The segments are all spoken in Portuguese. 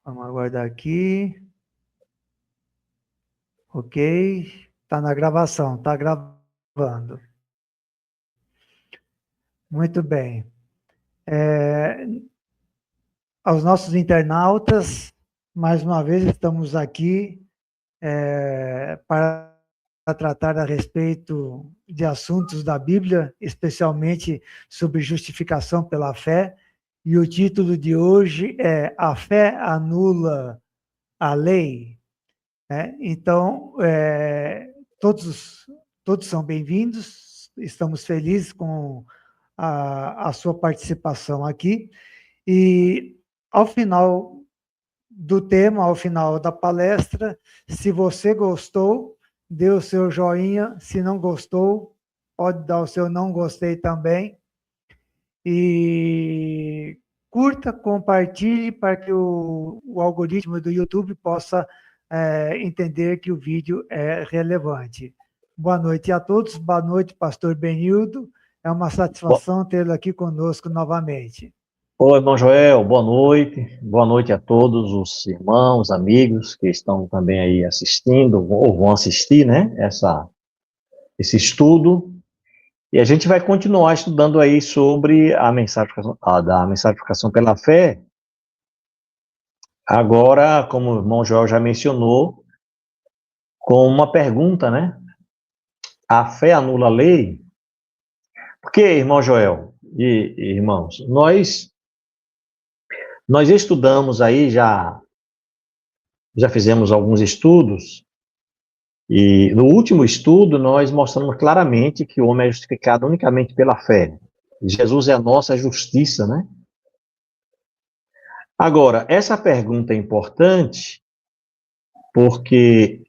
Vamos aguardar aqui. Ok. Está na gravação, está gravando. Muito bem. Aos nossos internautas, mais uma vez estamos aqui para tratar a respeito de assuntos da Bíblia, especialmente sobre justificação pela fé. E o título de hoje é A Fé Anula a Lei. Então, todos, todos são bem-vindos, estamos felizes com a sua participação aqui. E ao final do tema, ao final da palestra, se você gostou, dê o seu joinha, se não gostou, pode dar o seu não gostei também. E curta, compartilhe para que o algoritmo do YouTube possa entender que o vídeo é relevante. Boa noite a todos, boa noite, pastor Benildo. É uma satisfação tê-lo aqui conosco novamente. Oi, irmão Joel, boa noite. Boa noite a todos os irmãos, amigos que estão também aí assistindo, ou vão assistir, né, esse estudo. E a gente vai continuar estudando aí sobre a mensagificação pela fé. Agora, como o irmão Joel já mencionou, com uma pergunta, né? A fé anula a lei? Porque, irmão Joel e irmãos, nós estudamos aí, já fizemos alguns estudos. E no último estudo, nós mostramos claramente que o homem é justificado unicamente pela fé. Jesus é a nossa justiça, né? Agora, essa pergunta é importante porque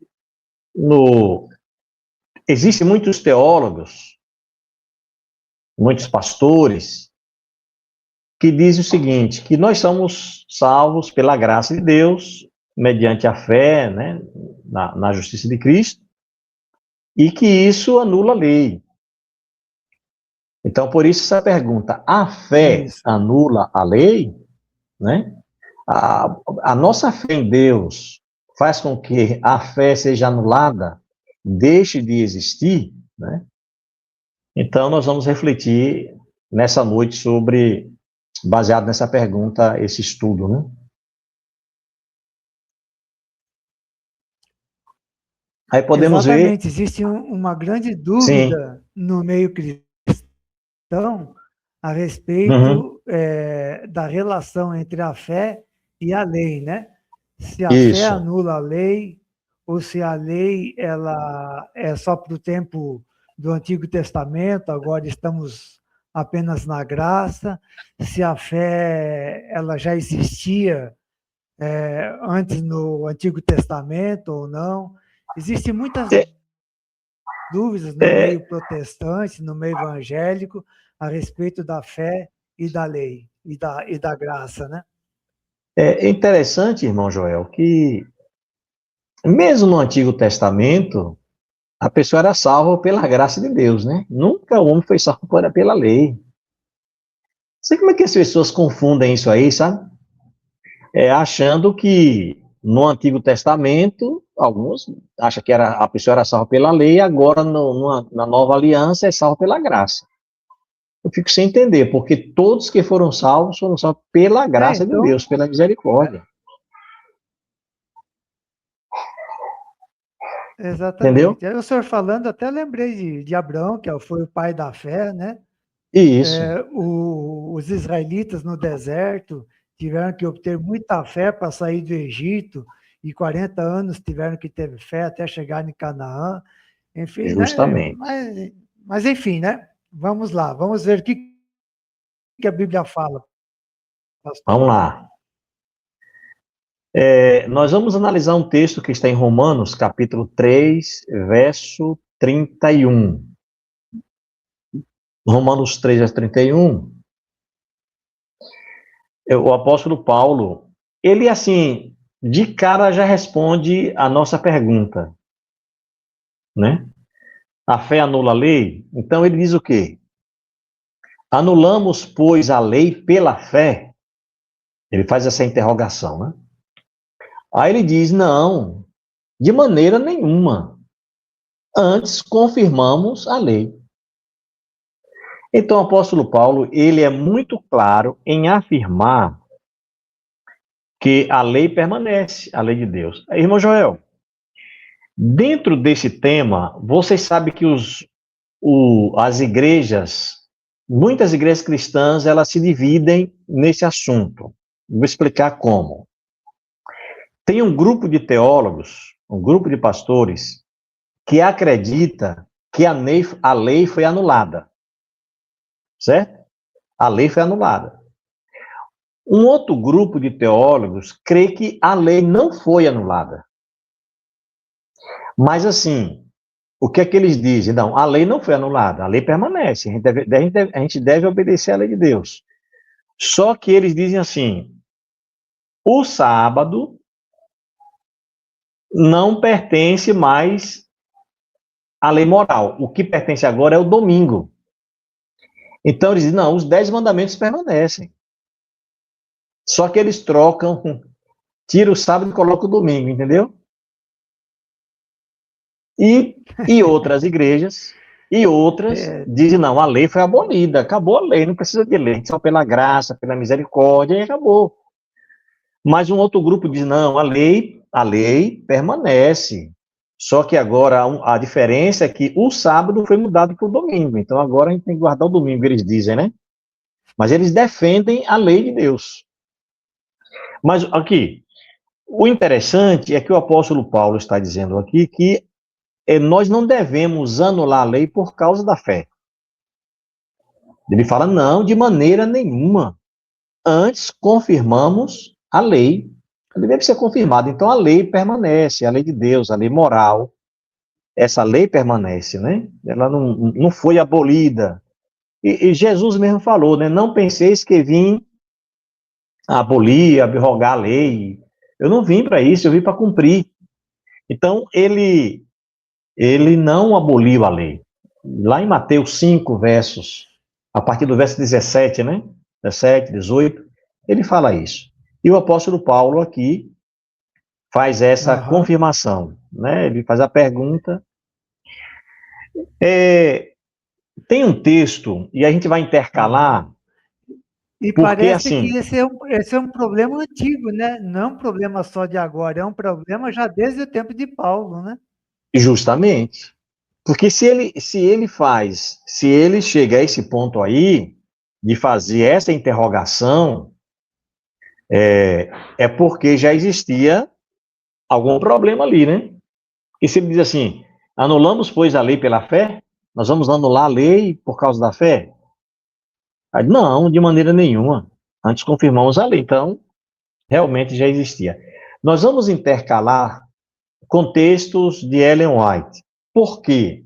existem muitos teólogos, muitos pastores, que dizem o seguinte, que nós somos salvos pela graça de Deus, mediante a fé, né, na justiça de Cristo, e que isso anula a lei. Então, por isso essa pergunta, a fé Isso. anula a lei? Né? A nossa fé em Deus faz com que a fé seja anulada, deixe de existir, né? Então, nós vamos refletir nessa noite sobre, baseado nessa pergunta, esse estudo, né? Aí podemos ver, Exatamente, existe uma grande sim, dúvida no meio cristão a uhum, respeito da relação entre a fé e a lei, né? Se a fé isso, anula a lei ou se a lei ela é só para o tempo do Antigo Testamento, agora estamos apenas na graça, se a fé ela já existia antes no Antigo Testamento ou não. Existem muitas é, dúvidas no meio é, protestante, no meio evangélico, a respeito da fé e da lei e da graça, né? é interessante, irmão Joel, que mesmo no Antigo Testamento, a pessoa era salva pela graça de Deus, né? Nunca o homem foi salvo pela lei. Não sei como é que as pessoas confundem isso aí, sabe? Achando que no Antigo Testamento, alguns acham que a pessoa era salva pela lei, agora na nova aliança é salva pela graça. Eu fico sem entender, porque todos que foram salvos pela graça de Então, Deus, pela misericórdia. Entendeu? exatamente. Aí o senhor falando, até lembrei de Abraão, que foi o pai da fé, né? Isso, Os israelitas no deserto tiveram que obter muita fé para sair do Egito, e 40 anos tiveram que ter fé até chegar em Canaã. Enfim, né? justamente. Mas enfim, né? Vamos lá, vamos ver o que a Bíblia fala, pastor. Vamos lá. Nós vamos analisar um texto que está em Romanos, capítulo 3, verso 31. Romanos 3, verso 31. O apóstolo Paulo, ele assim, de cara já responde a nossa pergunta, né? A fé anula a lei? Então ele diz o quê? Anulamos, pois, a lei pela fé? Ele faz essa interrogação, né? Aí ele diz, não, de maneira nenhuma. Antes confirmamos a lei. Então, o apóstolo Paulo, ele é muito claro em afirmar que a lei permanece, a lei de Deus. Irmão Joel, dentro desse tema, vocês sabem que as igrejas, muitas igrejas cristãs, elas se dividem nesse assunto. Vou explicar como. Tem um grupo de teólogos, um grupo de pastores, que acredita que a lei foi anulada, certo? A lei foi anulada. Um outro grupo de teólogos crê que a lei não foi anulada. Mas assim, o que é que eles dizem? Não, a lei não foi anulada, a lei permanece, a gente deve obedecer à lei de Deus. Só que eles dizem assim, o sábado não pertence mais à lei moral, o que pertence agora é o domingo. Então eles dizem, não, os 10 mandamentos permanecem. Só que eles trocam, tira o sábado e coloca o domingo, entendeu? E outras igrejas, e outras dizem, não, a lei foi abolida, acabou a lei, não precisa de lei, só pela graça, pela misericórdia, e acabou. Mas um outro grupo diz, não, a lei permanece. Só que agora a diferença é que o sábado foi mudado para o domingo, então agora a gente tem que guardar o domingo, eles dizem, né? Mas eles defendem a lei de Deus. Mas aqui, o interessante é que o apóstolo Paulo está dizendo aqui que nós não devemos anular a lei por causa da fé. Ele fala, não, de maneira nenhuma. Antes, confirmamos a lei. Ele deve ser confirmado. Então, a lei permanece, a lei de Deus, a lei moral. Essa lei permanece, né? Ela não foi abolida. E Jesus mesmo falou, né? Não penseis que vim abolir, abrogar a lei. Eu não vim para isso, eu vim para cumprir. Então, ele não aboliu a lei. Lá em Mateus 5, a partir do verso 17, né? 17, 18, ele fala isso. E o apóstolo Paulo aqui faz essa confirmação, né? Ele faz a pergunta. Tem um texto, e a gente vai intercalar. E porque, parece assim, que esse é um problema antigo, né? Não é um problema só de agora, é um problema já desde o tempo de Paulo, né? Justamente. Porque se ele chega a esse ponto aí, de fazer essa interrogação, é porque já existia algum problema ali, né? E se ele diz assim, anulamos, pois, a lei pela fé? Nós vamos anular a lei por causa da fé? Aí, não, de maneira nenhuma. Antes confirmamos a lei, então, realmente já existia. Nós vamos intercalar contextos de Ellen White. Por quê?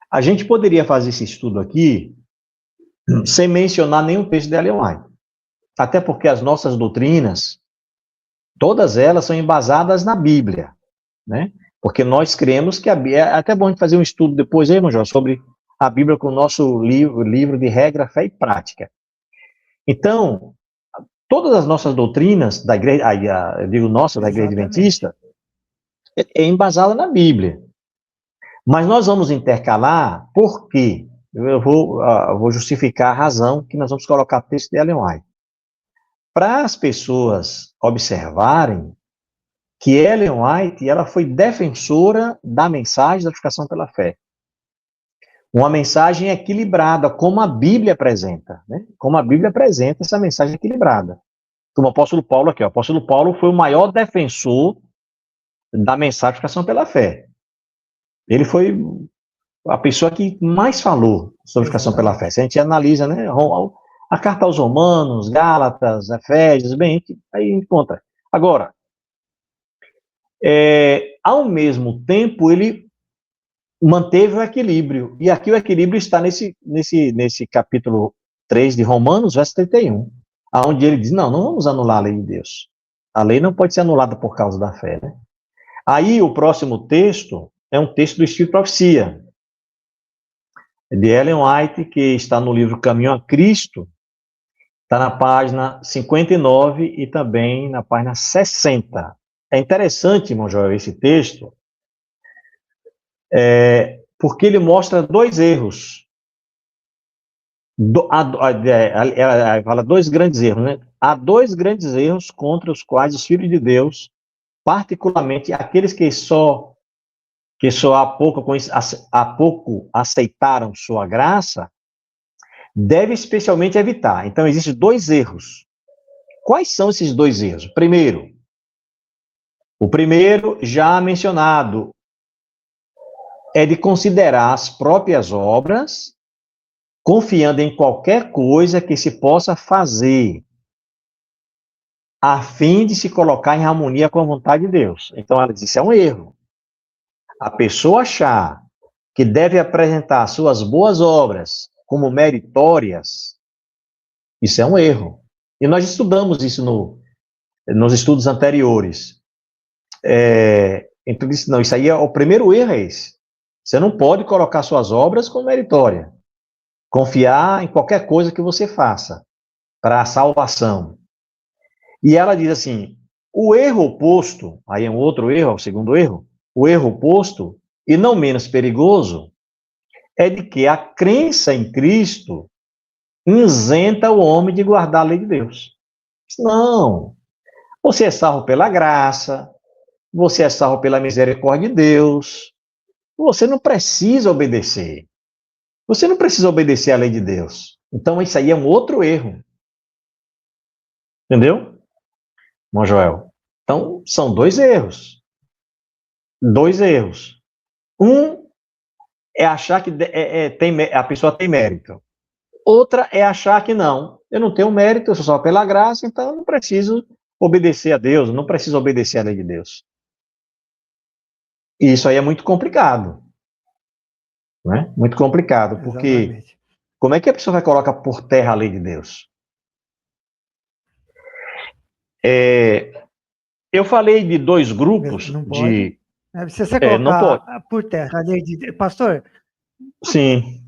A gente poderia fazer esse estudo aqui sem mencionar nenhum texto de Ellen White. Até porque as nossas doutrinas, todas elas são embasadas na Bíblia, né? Porque nós cremos que a Bíblia... É até bom a gente fazer um estudo depois, aí, irmão João, sobre a Bíblia com o nosso livro de regra, fé e prática. Então, todas as nossas doutrinas da igreja, eu digo nossa, da igreja adventista, é embasada na Bíblia. Mas nós vamos intercalar, por quê? Eu vou justificar a razão que nós vamos colocar texto de Ellen White. Para as pessoas observarem que Ellen White ela foi defensora da mensagem da justificação pela fé. Uma mensagem equilibrada, como a Bíblia apresenta, né? Como a Bíblia apresenta essa mensagem equilibrada. Como o apóstolo Paulo aqui, o apóstolo Paulo foi o maior defensor da mensagem da justificação pela fé. Ele foi a pessoa que mais falou sobre justificação pela fé. Se a gente analisa, né, a carta aos Romanos, Gálatas, Efésios, bem, aí a gente encontra. Agora, ao mesmo tempo, ele manteve o equilíbrio. E aqui o equilíbrio está nesse capítulo 3 de Romanos, verso 31, onde ele diz, não vamos anular a lei de Deus. A lei não pode ser anulada por causa da fé, né? Aí o próximo texto é um texto do Espírito de Profecia, de Ellen White, que está no livro Caminho a Cristo, está na página 59 e também na página 60. É interessante, irmão Joel, esse texto, porque ele mostra dois erros. Fala dois grandes erros, né? Há dois grandes erros contra os quais os filhos de Deus, particularmente aqueles que só há pouco aceitaram sua graça, devem especialmente evitar. Então, existem dois erros. Quais são esses dois erros? O primeiro, já mencionado, é de considerar as próprias obras, confiando em qualquer coisa que se possa fazer, a fim de se colocar em harmonia com a vontade de Deus. Então, ela diz, isso é um erro. A pessoa achar que deve apresentar suas boas obras como meritórias, isso é um erro. E nós estudamos isso nos estudos anteriores. Então, não, isso aí é o primeiro erro, é esse. Você não pode colocar suas obras como meritória. Confiar em qualquer coisa que você faça para a salvação. E ela diz assim, o erro oposto, aí é um outro erro, é o segundo erro, o erro oposto, e não menos perigoso, é de que a crença em Cristo isenta o homem de guardar a lei de Deus. Não. Você é salvo pela graça, você é salvo pela misericórdia de Deus, você não precisa obedecer. Você não precisa obedecer à lei de Deus. Então, isso aí é um outro erro. Entendeu, irmão Joel? Então, são dois erros. Dois erros. Um é achar que a pessoa tem mérito. Outra é achar que não. Eu não tenho mérito, eu sou só pela graça, então eu não preciso obedecer a Deus, não preciso obedecer à lei de Deus. E isso aí é muito complicado. Né? Muito complicado, porque Exatamente. como é que a pessoa vai colocar por terra a lei de Deus? Eu falei de dois grupos Não pode. Se você não pode. colocar por terra a lei de... Pastor, Sim.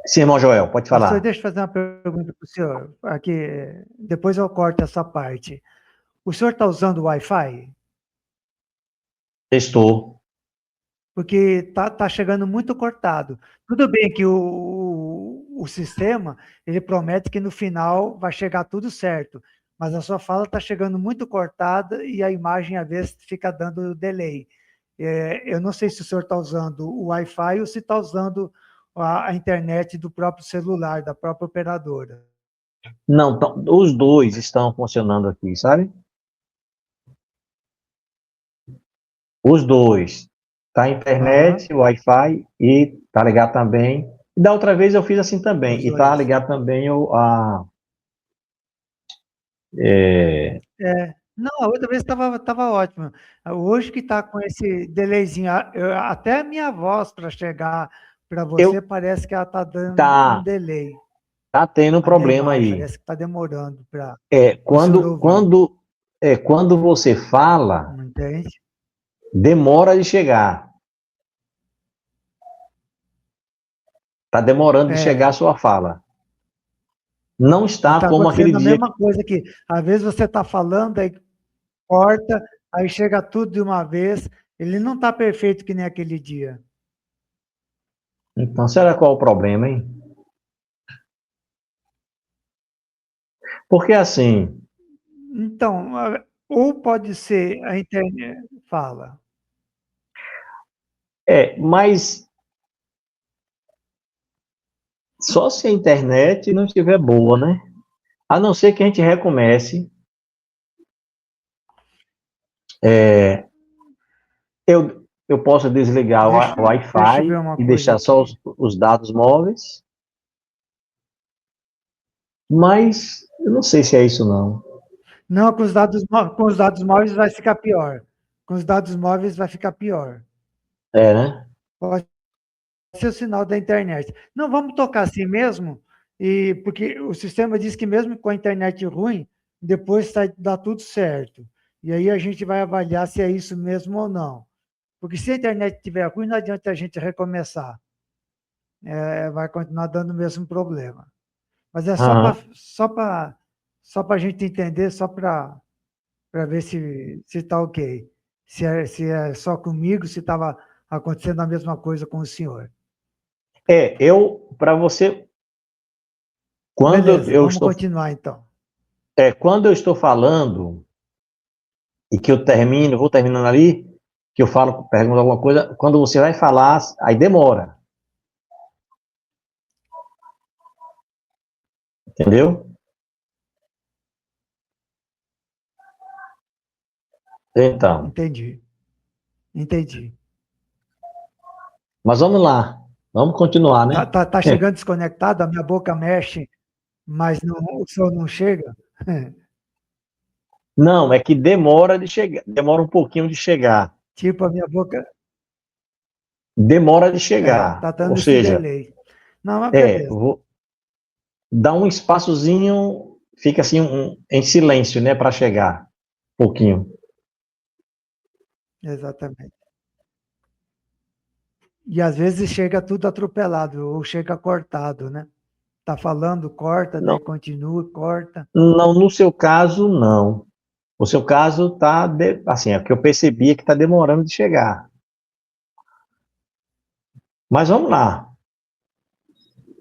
Sim, irmão Joel, pode pastor, falar. deixa eu fazer uma pergunta para o senhor. Aqui, depois eu corto essa parte. O senhor está usando o Wi-Fi? Estou. Porque tá chegando muito cortado. Tudo bem que o sistema, ele promete que no final vai chegar tudo certo, mas a sua fala está chegando muito cortada e a imagem, às vezes, fica dando delay. Eu não sei se o senhor está usando o Wi-Fi ou se está usando a internet do próprio celular, da própria operadora. Não, os dois estão funcionando aqui, sabe? Os dois. Tá a Aham, internet, o Wi-Fi e tá ligado também. E da outra vez eu fiz assim também. os E tá dois. ligado também é, Não, a outra vez tava ótimo. Hoje que está com esse delayzinho, até a minha voz para chegar para você eu parece que ela está dando um tá delay. tá tendo um A minha problema imagem aí. parece que está demorando para É, o senhor quando ouvir. quando quando você fala, Não entende? demora de chegar. Tá demorando de chegar a É, sua fala. Não e está está como aquele acontecendo a dia mesma que coisa que às vezes você está falando, aí corta, aí chega tudo de uma vez. Ele não está perfeito que nem aquele dia. então, será qual o problema, hein? Porque assim, Então, ou pode ser a internet. Fala. mas só se a internet não estiver boa, né? A não ser que a gente recomece. É, eu posso desligar o Deixa eu ver Wi-Fi uma e coisa deixar só aqui. os dados móveis, mas eu não sei se é isso não. Não, com os dados móveis vai ficar pior. Com os dados móveis vai ficar pior. É, né? Pode ser o sinal da internet. Não, vamos tocar assim mesmo, e porque o sistema diz que mesmo com a internet ruim, depois dá tudo certo. E aí a gente vai avaliar se é isso mesmo ou não. Porque se a internet estiver ruim, não adianta a gente recomeçar. Vai continuar dando o mesmo problema. Mas é Aham. só para Só para a gente entender, só para ver se está ok. Se é só comigo, se estava acontecendo a mesma coisa com o senhor. Para você, quando Beleza, eu vamos estou, continuar então. quando eu estou falando e que eu termino, vou terminando ali, que eu falo, pergunto alguma coisa, quando você vai falar, aí demora, entendeu? Então, Entendi. Entendi. mas vamos lá, vamos continuar, né? Tá chegando desconectado, a minha boca mexe, mas o som não chega? Não, é que demora de chegar, demora um pouquinho de chegar, Tipo, a minha boca. demora de chegar, Tá ou dando esse seja, delay. Não, mas beleza. vou dar um espaçozinho, fica assim em silêncio, né, para chegar, um pouquinho. Exatamente. E às vezes chega tudo atropelado, ou chega cortado, né? Tá falando, corta, daí Não, continua, corta. não, no seu caso, não. O seu caso tá, assim, é o que eu percebi é que está demorando de chegar. Mas vamos lá,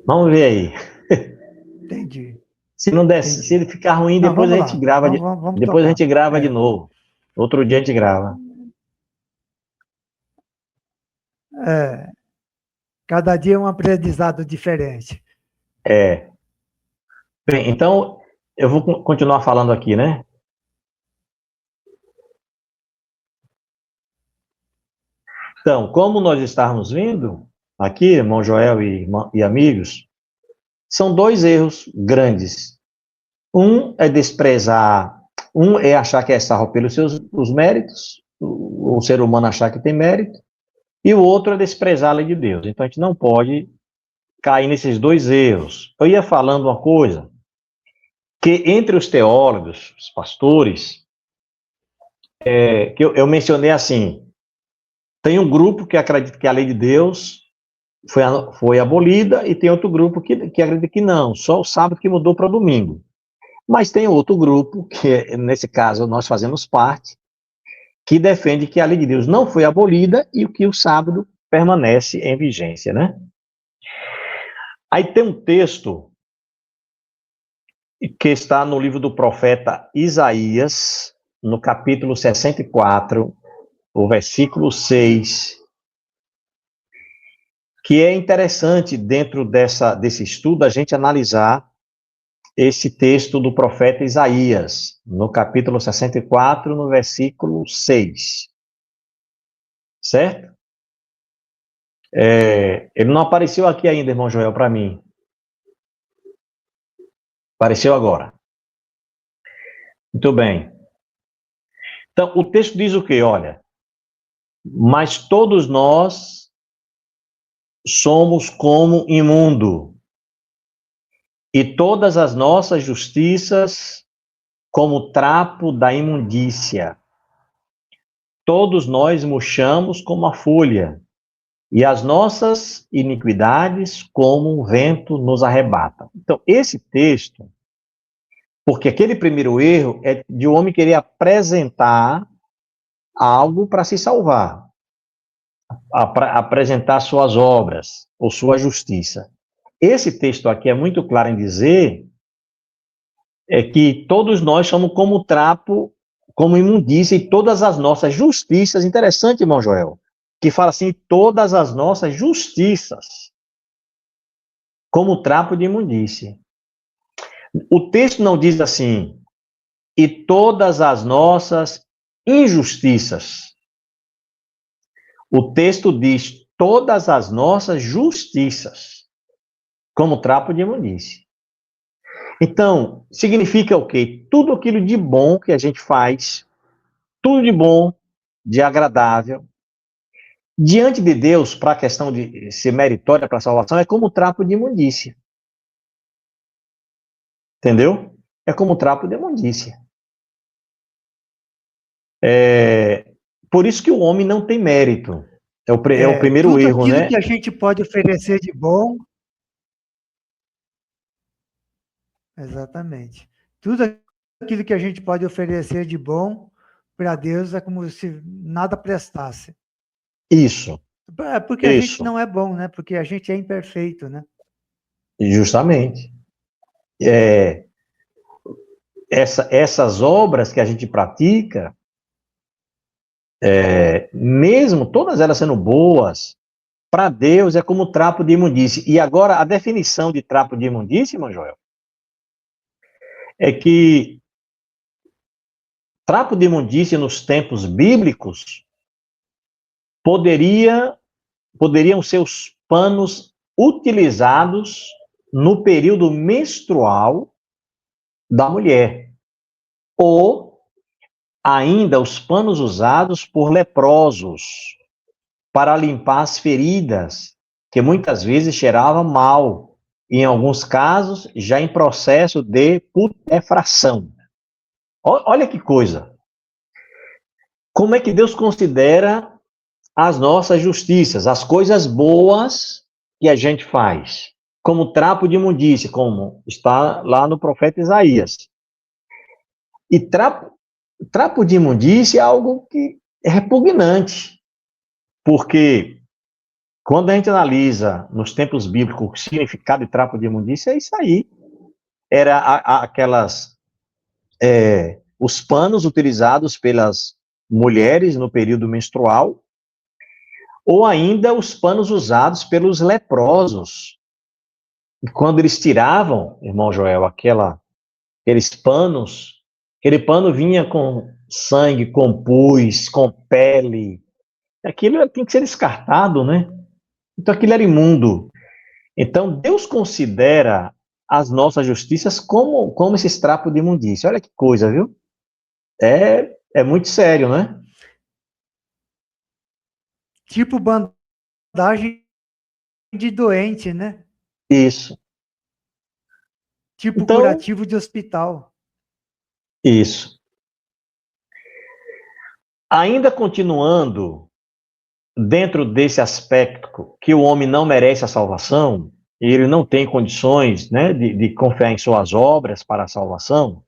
vamos ver aí. Entendi, Se não der, se entendi. ele ficar ruim, Não, depois a vamos gente lá. grava Vamos depois a tocar. gente grava de É, novo. Outro dia a gente grava. é, cada dia é um aprendizado diferente. É. Bem, então eu vou continuar falando aqui, né? Então, como nós estamos vindo aqui, irmão Joel e amigos, são dois erros grandes. Um é desprezar, um é achar que é salvo pelos seus os méritos, o ser humano achar que tem mérito, e o outro é desprezar a lei de Deus. Então a gente não pode cair nesses dois erros. Eu ia falando uma coisa, que entre os teólogos, os pastores, que eu mencionei assim, tem um grupo que acredita que a lei de Deus foi abolida e tem outro grupo que acredita que não, só o sábado que mudou para o domingo. Mas tem outro grupo, que nesse caso nós fazemos parte, que defende que a lei de Deus não foi abolida e que o sábado permanece em vigência, né? Aí tem um texto que está no livro do profeta Isaías, no capítulo 64, o versículo 6, que é interessante dentro desse estudo a gente analisar esse texto do profeta Isaías, no capítulo 64, no versículo 6. Certo? Ele não apareceu aqui ainda, irmão Joel, para mim. Apareceu agora. Muito bem. Então, o texto diz o quê? Olha, mas todos nós somos como imundo, e todas as nossas justiças como trapo da imundícia. Todos nós murchamos como a folha, e as nossas iniquidades como um vento nos arrebata. Então, esse texto, porque aquele primeiro erro é de um homem querer apresentar algo para se salvar, apresentar suas obras ou sua justiça. Esse texto aqui é muito claro em dizer que todos nós somos como trapo, como imundícia, e todas as nossas justiças, interessante, irmão Joel, que fala assim, todas as nossas justiças, como trapo de imundícia. O texto não diz assim, e todas as nossas injustiças. O texto diz todas as nossas justiças, como trapo de imundícia. Então, significa o quê? Tudo aquilo de bom que a gente faz, tudo de bom, de agradável, diante de Deus, para a questão de ser meritória para a salvação, é como trapo de imundícia. Entendeu? É como trapo de imundícia. Por isso que o homem não tem mérito. É o primeiro Tudo erro, aquilo né? que a gente pode oferecer de bom, exatamente. Tudo aquilo que a gente pode oferecer de bom para Deus é como se nada prestasse. Isso, Porque a gente isso, não é bom, né? Porque a gente é imperfeito, né? justamente. Essas obras que a gente pratica, mesmo todas elas sendo boas, para Deus é como trapo de imundície. E agora, a definição de trapo de imundície, irmão Joel, é que trapo de imundície nos tempos bíblicos poderiam ser os panos utilizados no período menstrual da mulher, ou ainda os panos usados por leprosos para limpar as feridas, que muitas vezes cheiravam mal, e em alguns casos já em processo de putrefração. Olha que coisa! Como é que Deus considera as nossas justiças, as coisas boas que a gente faz, como trapo de imundície, como está lá no profeta Isaías. E trapo de imundície é algo que é repugnante, porque quando a gente analisa nos tempos bíblicos o significado de trapo de imundície, é isso aí. Era os panos utilizados pelas mulheres no período menstrual, ou ainda os panos usados pelos leprosos. E quando eles tiravam, irmão Joel, aqueles panos, aquele pano vinha com sangue, com pus, com pele. Aquilo tem que ser descartado, né? Então aquilo era imundo. Então Deus considera as nossas justiças como esse trapo de imundícia. Olha que coisa, viu? É muito sério, né? Tipo bandagem de doente, né? Isso. Tipo Então, curativo de hospital. isso. Ainda continuando dentro desse aspecto que o homem não merece a salvação, e ele não tem condições, né, de confiar em suas obras para a salvação,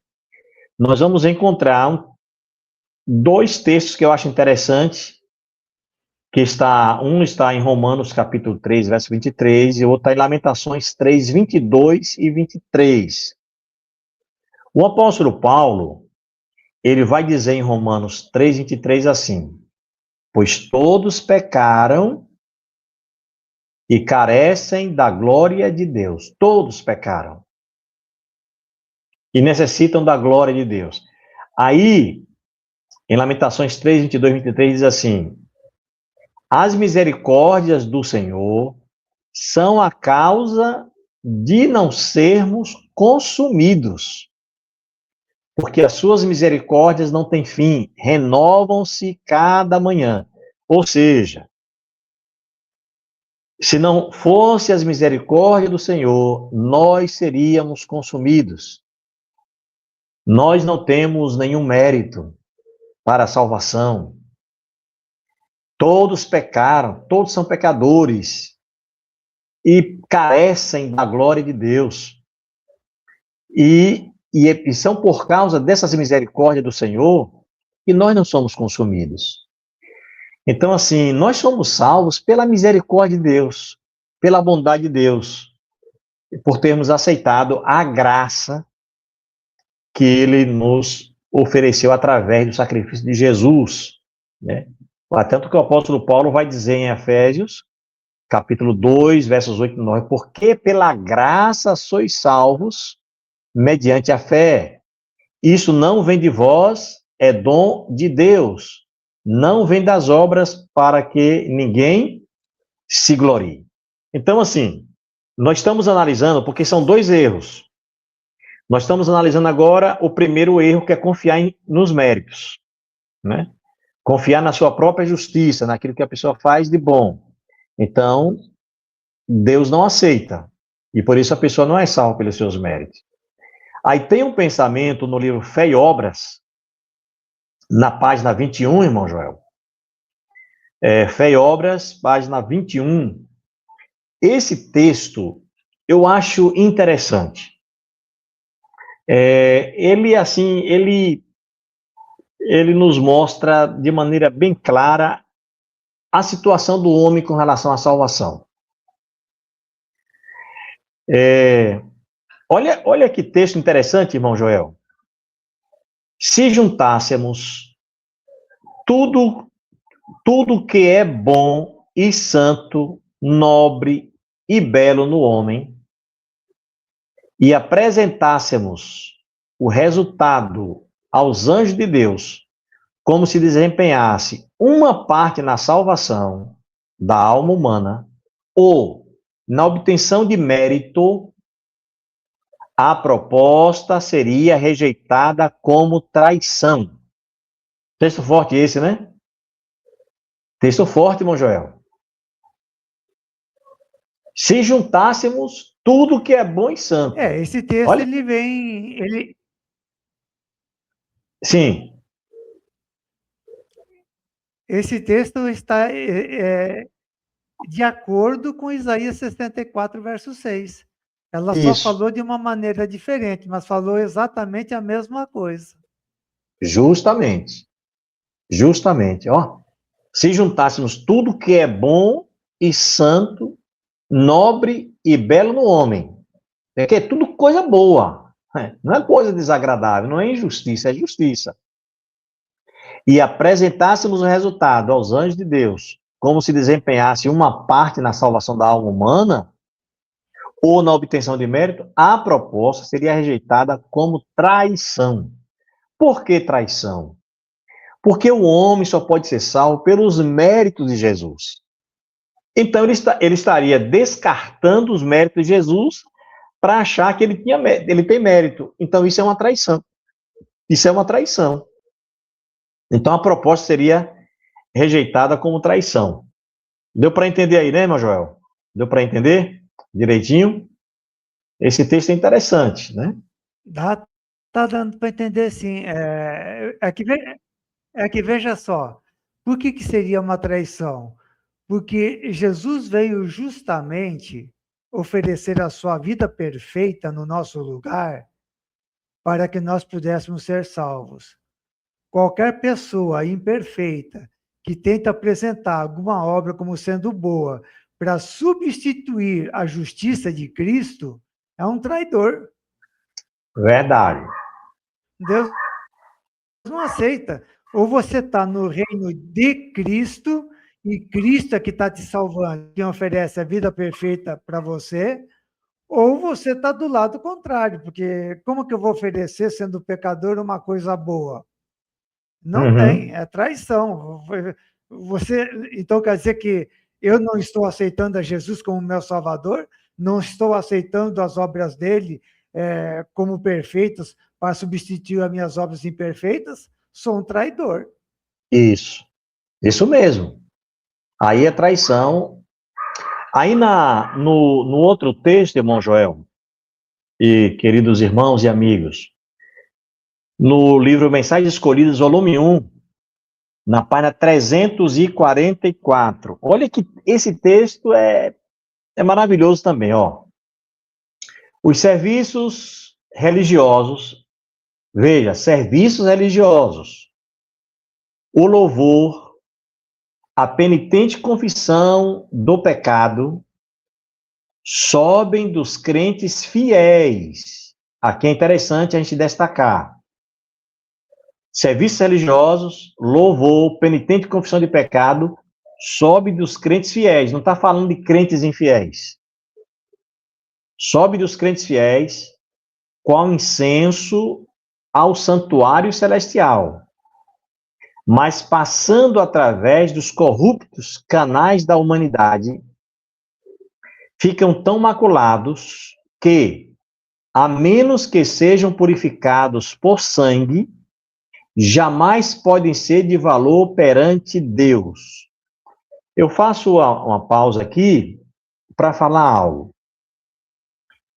nós vamos encontrar dois textos que eu acho interessantes, um está em Romanos capítulo 3, verso 23, e o outro está em Lamentações 3, 22 e 23. O apóstolo Paulo, ele vai dizer em Romanos 3, 23 assim: pois todos pecaram e carecem da glória de Deus. Todos pecaram e necessitam da glória de Deus. Aí, em Lamentações 3, 22 e 23, diz assim: as misericórdias do Senhor são a causa de não sermos consumidos, porque as suas misericórdias não têm fim, renovam-se cada manhã. Ou seja, se não fosse as misericórdias do Senhor, nós seríamos consumidos. Nós não temos nenhum mérito para a salvação. Todos pecaram, todos são pecadores e carecem da glória de Deus. E são por causa dessas misericórdias do Senhor que nós não somos consumidos. Então, assim, nós somos salvos pela misericórdia de Deus, pela bondade de Deus, por termos aceitado a graça que Ele nos ofereceu através do sacrifício de Jesus, né? Tanto que o apóstolo Paulo vai dizer em Efésios, capítulo 2, versos 8 e 9, porque pela graça sois salvos, mediante a fé. Isso não vem de vós, é dom de Deus. Não vem das obras para que ninguém se glorie. Então, assim, nós estamos analisando, porque são dois erros. Nós estamos analisando agora o primeiro erro, que é confiar nos méritos, né? Confiar na sua própria justiça, naquilo que a pessoa faz de bom. Então, Deus não aceita. E por isso a pessoa não é salva pelos seus méritos. Aí tem um pensamento no livro Fé e Obras, na página 21, irmão Joel. Fé e Obras, página 21. Esse texto eu acho interessante. Ele nos mostra de maneira bem clara a situação do homem com relação à salvação. Olha que texto interessante, irmão Joel. Se juntássemos tudo que é bom e santo, nobre e belo no homem, e apresentássemos o resultado aos anjos de Deus, como se desempenhasse uma parte na salvação da alma humana, ou na obtenção de mérito, a proposta seria rejeitada como traição. Texto forte esse, né? Texto forte, irmão Joel. Se juntássemos tudo que é bom e santo. Esse texto, olha, ele vem... Sim. Esse texto está de acordo com Isaías 64, verso 6. Ela só Isso. falou de uma maneira diferente, mas falou exatamente a mesma coisa. Justamente. Ó. Se juntássemos tudo que é bom e santo, nobre e belo no homem. É que é tudo coisa boa. Não é coisa desagradável, não é injustiça, é justiça. E apresentássemos o resultado aos anjos de Deus, como se desempenhasse uma parte na salvação da alma humana, ou na obtenção de mérito, a proposta seria rejeitada como traição. Por que traição? Porque o homem só pode ser salvo pelos méritos de Jesus. Então, ele estaria descartando os méritos de Jesus para achar que ele tem mérito. Então, isso é uma traição. Isso é uma traição. Então, a proposta seria rejeitada como traição. Deu para entender aí, né, irmão Joel? Deu para entender direitinho? Esse texto é interessante, né? Tá dando para entender, sim. Que veja só, por que seria uma traição? Porque Jesus veio justamente oferecer a sua vida perfeita no nosso lugar para que nós pudéssemos ser salvos. Qualquer pessoa imperfeita que tenta apresentar alguma obra como sendo boa para substituir a justiça de Cristo é um traidor. Verdade. Deus não aceita. Ou você está no reino de Cristo, e Cristo é que está te salvando, quem oferece a vida perfeita para você, ou você está do lado contrário, porque como que eu vou oferecer, sendo pecador, uma coisa boa? Não tem, é traição. Então quer dizer que eu não estou aceitando a Jesus como meu Salvador, não estou aceitando as obras dele como perfeitas para substituir as minhas obras imperfeitas, sou um traidor. Isso mesmo. Aí é traição. Aí no outro texto, irmão Joel, e queridos irmãos e amigos, no livro Mensagens Escolhidas, volume 1, na página 344. Olha que esse texto é maravilhoso também, ó. Os serviços religiosos, veja, serviços religiosos, o louvor, a penitente confissão do pecado, sobem dos crentes fiéis. Aqui é interessante a gente destacar. Serviços religiosos, louvor, penitente confissão de pecado, sobe dos crentes fiéis. Não está falando de crentes infiéis. Sobe dos crentes fiéis, qual incenso ao santuário celestial, mas passando através dos corruptos canais da humanidade, ficam tão maculados que, a menos que sejam purificados por sangue, jamais podem ser de valor perante Deus. Eu faço uma pausa aqui para falar algo.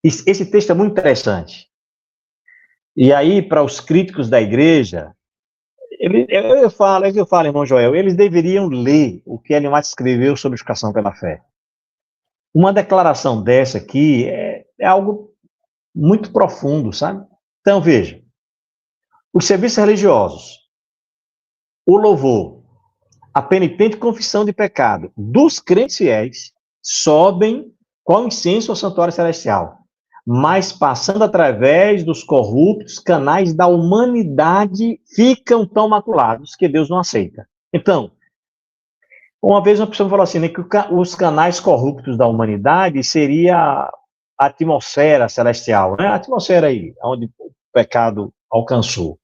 Esse texto é muito interessante. E aí, para os críticos da igreja, eu falo, irmão Joel, eles deveriam ler o que Ellen White escreveu sobre justificação pela fé. Uma declaração dessa aqui é algo muito profundo, sabe? Então, veja, os serviços religiosos, o louvor, a penitente confissão de pecado dos crentes fiéis sobem qual incenso ao santuário celestial, mas passando através dos corruptos canais da humanidade ficam tão maculados que Deus não aceita. Então, uma vez uma pessoa me falou assim, né, que os canais corruptos da humanidade seria a atmosfera celestial, né? A atmosfera aí, onde o pecado alcançou.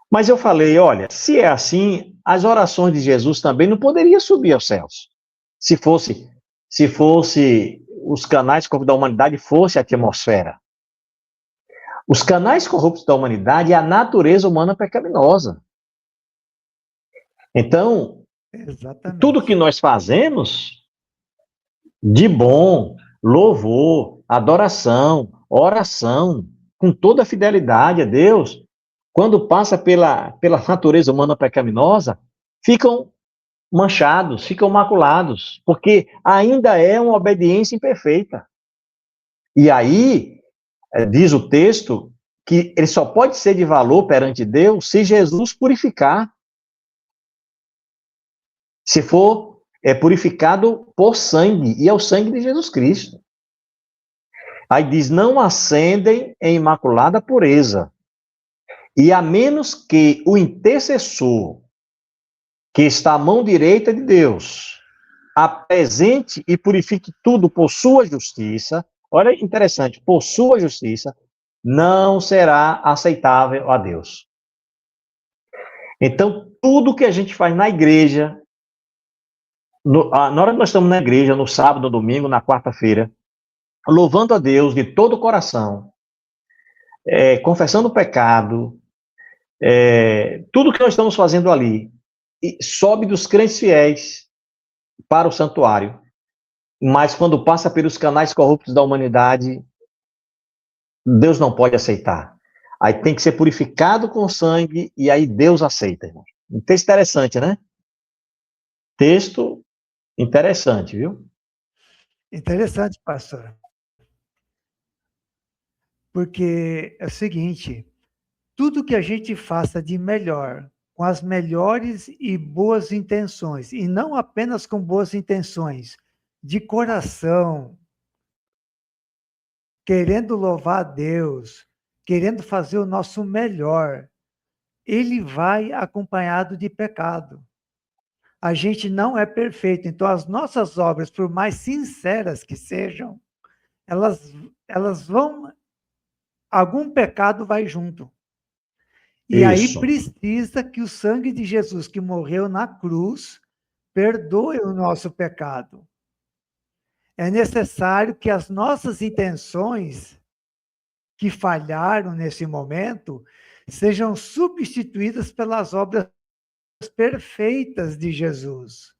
Mas eu falei, olha, se é assim, as orações de Jesus também não poderiam subir aos céus. Se fosse os canais corruptos da humanidade fosse a atmosfera. Os canais corruptos da humanidade é a natureza humana pecaminosa. Então, Exatamente. tudo que nós fazemos de bom, louvor, adoração, oração, com toda a fidelidade a Deus, quando passa pela natureza humana pecaminosa, ficam manchados, ficam maculados, porque ainda é uma obediência imperfeita. E aí, diz o texto, que ele só pode ser de valor perante Deus se Jesus purificar. Se for purificado por sangue, e é o sangue de Jesus Cristo. Aí diz, não ascendem em imaculada pureza. E a menos que o intercessor, que está à mão direita de Deus, apresente e purifique tudo por sua justiça, olha interessante, por sua justiça, não será aceitável a Deus. Então, tudo que a gente faz na igreja, na hora que nós estamos na igreja, no sábado, no domingo, na quarta-feira, louvando a Deus de todo o coração, confessando o pecado, tudo que nós estamos fazendo ali, sobe dos crentes fiéis para o santuário, mas quando passa pelos canais corruptos da humanidade, Deus não pode aceitar. Aí tem que ser purificado com sangue e aí Deus aceita, irmão. Um texto interessante, né? Texto interessante, viu? Interessante, pastor. Porque é o seguinte, tudo que a gente faça de melhor, com as melhores e boas intenções, e não apenas com boas intenções, de coração, querendo louvar a Deus, querendo fazer o nosso melhor, ele vai acompanhado de pecado. A gente não é perfeito, então as nossas obras, por mais sinceras que sejam, elas vão, algum pecado vai junto. E aí precisa que o sangue de Jesus, que morreu na cruz, perdoe o nosso pecado. É necessário que as nossas intenções, que falharam nesse momento, sejam substituídas pelas obras perfeitas de Jesus.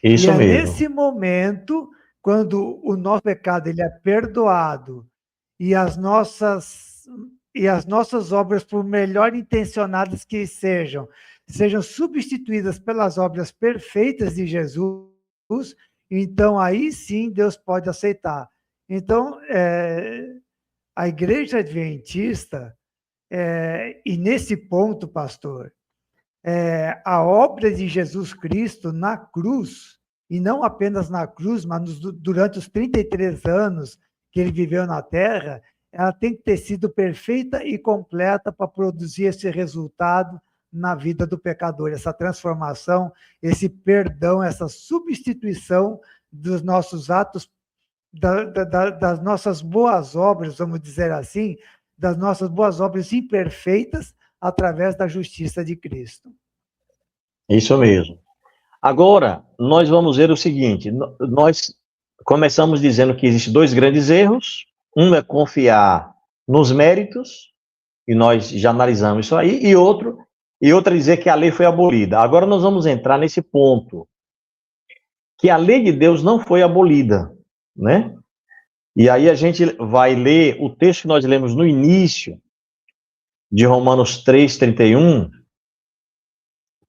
Isso mesmo. Nesse momento, quando o nosso pecado ele é perdoado e as nossas obras, por melhor intencionadas que sejam substituídas pelas obras perfeitas de Jesus, então aí sim Deus pode aceitar. Então, a Igreja Adventista, e nesse ponto, pastor, a obra de Jesus Cristo na cruz, e não apenas na cruz, mas durante os 33 anos que ele viveu na Terra, ela tem que ter sido perfeita e completa para produzir esse resultado na vida do pecador, essa transformação, esse perdão, essa substituição dos nossos atos, das nossas boas obras, vamos dizer assim, das nossas boas obras imperfeitas, através da justiça de Cristo. Isso mesmo. Agora, nós vamos ver o seguinte, nós começamos dizendo que existem dois grandes erros, um é confiar nos méritos, e nós já analisamos isso aí, e outro é dizer que a lei foi abolida. Agora nós vamos entrar nesse ponto, que a lei de Deus não foi abolida, né? E aí a gente vai ler o texto que nós lemos no início, de Romanos 3:31,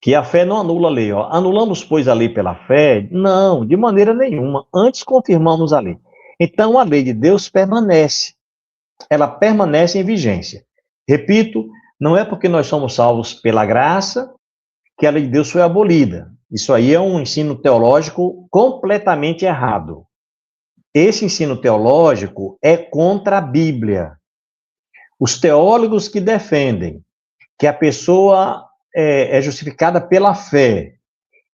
que a fé não anula a lei. Ó. Anulamos, pois, a lei pela fé? Não, de maneira nenhuma. Antes confirmamos a lei. Então, a lei de Deus permanece. ela permanece em vigência. Repito, não é porque nós somos salvos pela graça que a lei de Deus foi abolida. Isso aí é um ensino teológico completamente errado. Esse ensino teológico é contra a Bíblia. Os teólogos que defendem que a pessoa é justificada pela fé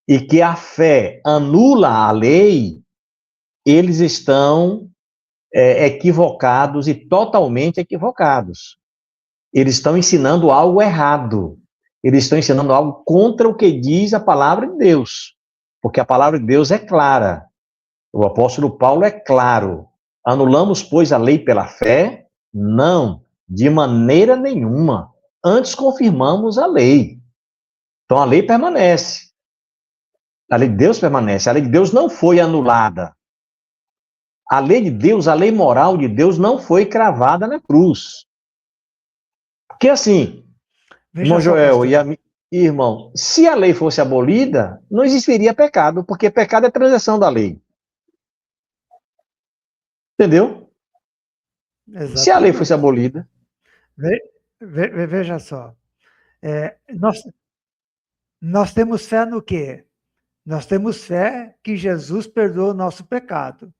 e que a fé anula a lei, eles estão equivocados e totalmente equivocados. Eles estão ensinando algo errado. Eles estão ensinando algo contra o que diz a palavra de Deus. Porque a palavra de Deus é clara. O apóstolo Paulo é claro. Anulamos, pois, a lei pela fé? Não, de maneira nenhuma. Antes confirmamos a lei. Então a lei permanece. A lei de Deus permanece. A lei de Deus não foi anulada. A lei de Deus, a lei moral de Deus não foi cravada na cruz. Porque assim, irmão Joel e irmão, se a lei fosse abolida, não existiria pecado, porque pecado é transação da lei. Entendeu? Exatamente. Se a lei fosse abolida. Veja só. Nós temos fé no quê? Nós temos fé que Jesus perdoa o nosso pecado.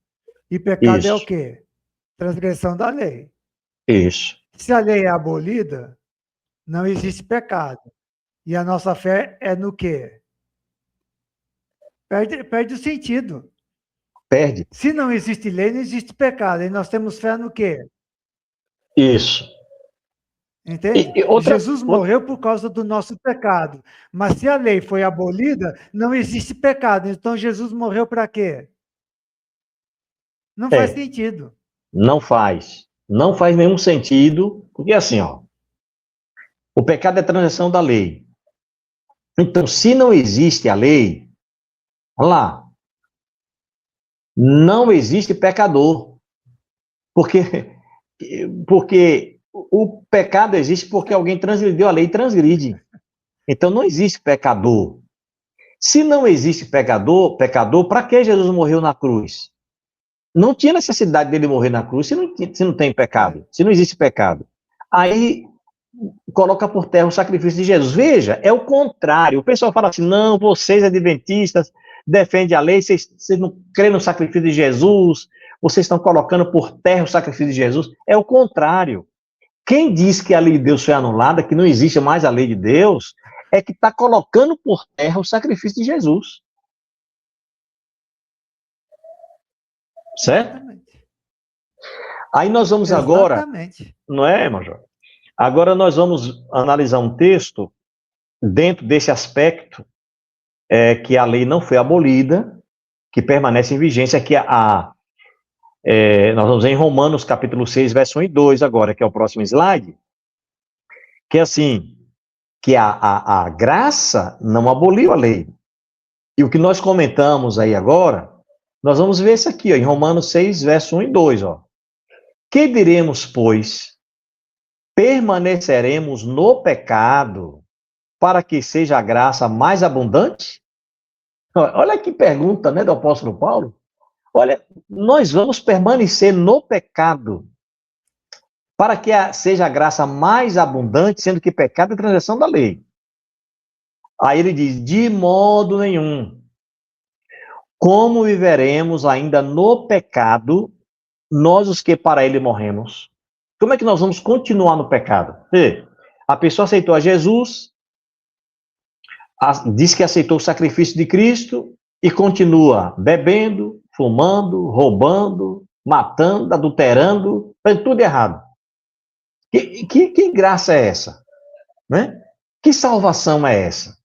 E pecado Isso. É o quê? Transgressão da lei. Isso. Se a lei é abolida, não existe pecado. E a nossa fé é no quê? Perde o sentido. Perde. Se não existe lei, não existe pecado. E nós temos fé no quê? Isso. Entende? Jesus morreu por causa do nosso pecado. Mas se a lei foi abolida, não existe pecado. Então Jesus morreu para quê? Não faz sentido. Não faz. Não faz nenhum sentido. Porque assim, ó, o pecado é transação da lei. Então, se não existe a lei, olha lá, não existe pecador. Porque o pecado existe porque alguém transgrediu a lei e transgride. Então não existe pecador. Se não existe pecador, para que Jesus morreu na cruz? Não tinha necessidade dele morrer na cruz se não tem pecado, se não existe pecado. Aí coloca por terra o sacrifício de Jesus. Veja, é o contrário. O pessoal fala assim, não, vocês adventistas defendem a lei, vocês não creem no sacrifício de Jesus, vocês estão colocando por terra o sacrifício de Jesus. É o contrário. Quem diz que a lei de Deus foi anulada, que não existe mais a lei de Deus, é que está colocando por terra o sacrifício de Jesus. Certo? Exatamente. Aí nós vamos agora, não é, Major? Agora nós vamos analisar um texto dentro desse aspecto que a lei não foi abolida, que permanece em vigência, que nós vamos em Romanos capítulo 6, verso 1 e 2 agora, que é o próximo slide, que é assim, que a graça não aboliu a lei. E o que nós comentamos aí agora, nós vamos ver isso aqui, ó, em Romanos 6, verso 1 e 2, ó. Que diremos, pois? Permaneceremos no pecado para que seja a graça mais abundante? Olha que pergunta, né, do apóstolo Paulo. Olha, nós vamos permanecer no pecado para que seja a graça mais abundante, sendo que pecado é transgressão da lei. Aí ele diz, de modo nenhum. Como viveremos ainda no pecado, nós os que para ele morremos? Como é que nós vamos continuar no pecado? A pessoa aceitou a Jesus, diz que aceitou o sacrifício de Cristo e continua bebendo, fumando, roubando, matando, adulterando, fazendo tudo errado. Que graça é essa? Né? Que salvação é essa?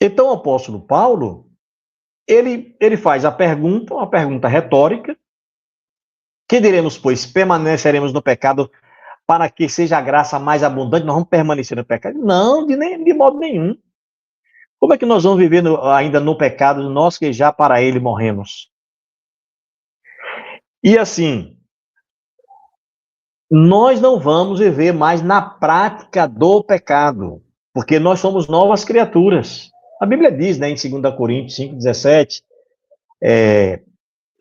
Então o apóstolo Paulo, ele faz a pergunta, uma pergunta retórica, que diremos, pois, permaneceremos no pecado para que seja a graça mais abundante, nós vamos permanecer no pecado? Não, de modo nenhum. Como é que nós vamos viver ainda no pecado, nós que já para ele morremos? E assim, nós não vamos viver mais na prática do pecado, porque nós somos novas criaturas. A Bíblia diz, né, em 2 Coríntios 5,17,